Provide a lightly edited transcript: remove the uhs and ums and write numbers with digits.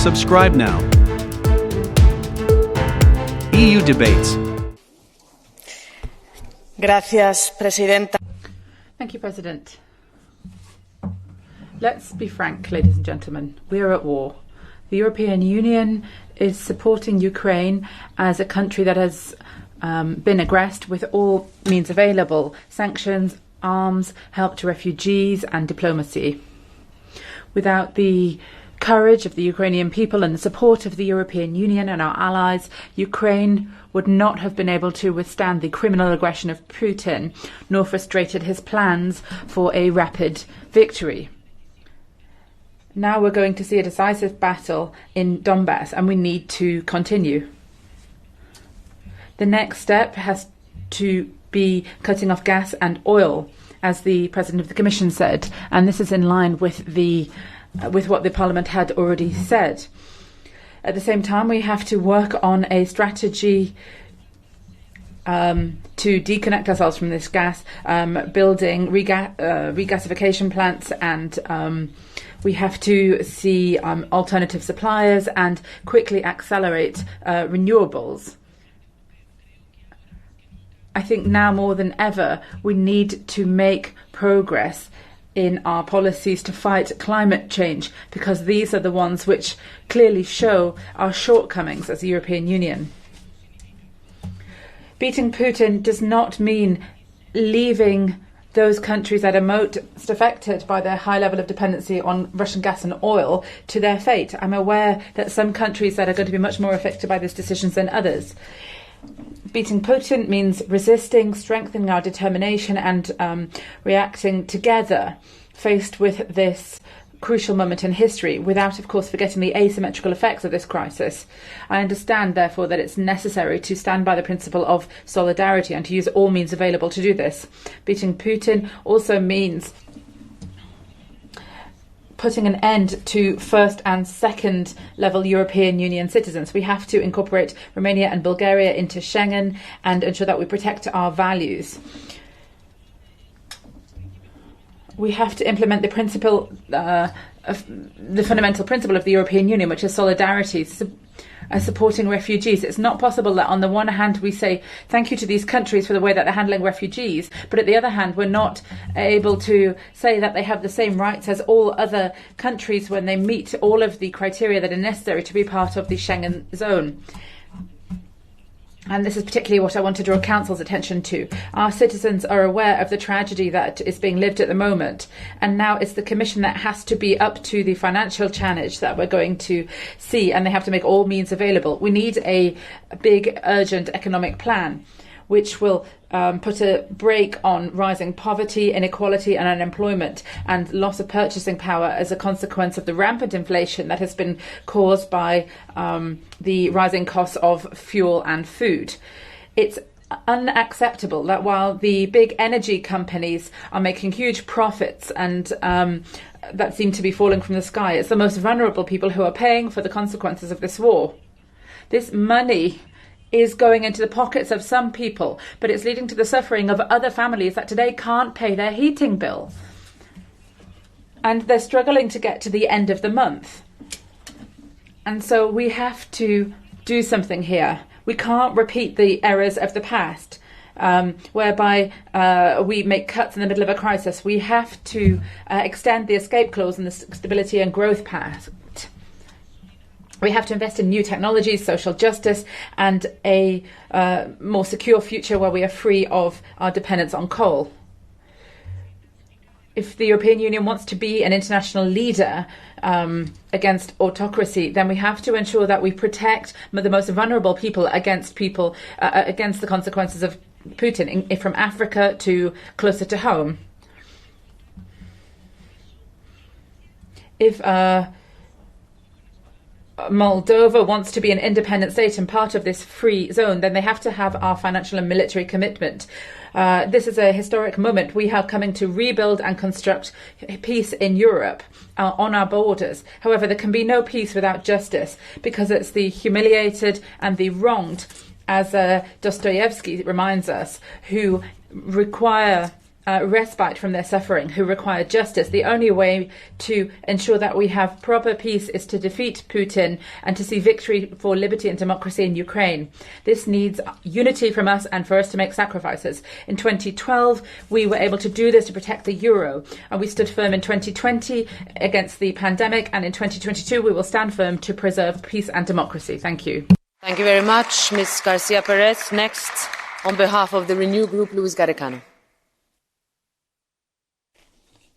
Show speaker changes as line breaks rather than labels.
Subscribe now. EU Debates.
Gracias, Presidenta.
Thank you, President. Let's be frank, ladies and gentlemen. We are at war. The European Union is supporting Ukraine as a country that has been aggressed with all means available: sanctions, arms, help to refugees and diplomacy. Without the courage of the Ukrainian people and the support of the European Union and our allies, Ukraine would not have been able to withstand the criminal aggression of Putin, nor frustrated his plans for a rapid victory. Now we're going to see a decisive battle in Donbass, and we need to continue. The next step has to be cutting off gas and oil, as the President of the Commission said, and this is in line with what the Parliament had already said. At the same time, we have to work on a strategy to disconnect ourselves from this gas, building regasification plants, and we have to see alternative suppliers and quickly accelerate renewables. I think now more than ever we need to make progress in our policies to fight climate change, because these are the ones which clearly show our shortcomings as the European Union. Beating Putin does not mean leaving those countries that are most affected by their high level of dependency on Russian gas and oil to their fate. I'm aware that some countries that are going to be much more affected by these decisions than others. Beating Putin means resisting, strengthening our determination and reacting together faced with this crucial moment in history, without, of course, forgetting the asymmetrical effects of this crisis. I understand, therefore, that it's necessary to stand by the principle of solidarity and to use all means available to do this. Beating Putin also means putting an end to first and second level European Union citizens. We have to incorporate Romania and Bulgaria into Schengen and ensure that we protect our values. We have to implement the principle, the fundamental principle of the European Union, which is solidarity, supporting refugees. It's not possible that on the one hand we say thank you to these countries for the way that they're handling refugees, but at the other hand we're not able to say that they have the same rights as all other countries when they meet all of the criteria that are necessary to be part of the Schengen zone. And this is particularly what I want to draw Council's attention to. Our citizens are aware of the tragedy that is being lived at the moment. And now it's the Commission that has to be up to the financial challenge that we're going to see. And they have to make all means available. We need a big, urgent economic plan, which will put a brake on rising poverty, inequality and unemployment and loss of purchasing power as a consequence of the rampant inflation that has been caused by the rising costs of fuel and food. It's unacceptable that while the big energy companies are making huge profits and that seem to be falling from the sky, it's the most vulnerable people who are paying for the consequences of this war. This money is going into the pockets of some people, but it's leading to the suffering of other families that today can't pay their heating bill. And they're struggling to get to the end of the month. And so we have to do something here. We can't repeat the errors of the past, whereby we make cuts in the middle of a crisis. We have to extend the escape clause in the Stability and Growth Pact. We have to invest in new technologies, social justice, and a more secure future where we are free of our dependence on coal. If the European Union wants to be an international leader against autocracy, then we have to ensure that we protect the most vulnerable people against the consequences of Putin, from Africa to closer to home. If Moldova wants to be an independent state and part of this free zone, then they have to have our financial and military commitment. This is a historic moment. We are coming to rebuild and construct peace in Europe on our borders. However, there can be no peace without justice, because it's the humiliated and the wronged, as Dostoevsky reminds us, who require respite from their suffering, who require justice. The only way to ensure that we have proper peace is to defeat Putin and to see victory for liberty and democracy in Ukraine. This needs unity from us and for us to make sacrifices. In 2012, we were able to do this to protect the euro, and we stood firm in 2020 against the pandemic, and in 2022 we will stand firm to preserve peace and democracy. Thank you.
Thank you very much, Ms. García Pérez. Next, on behalf of the Renew Group, Luis Garicano.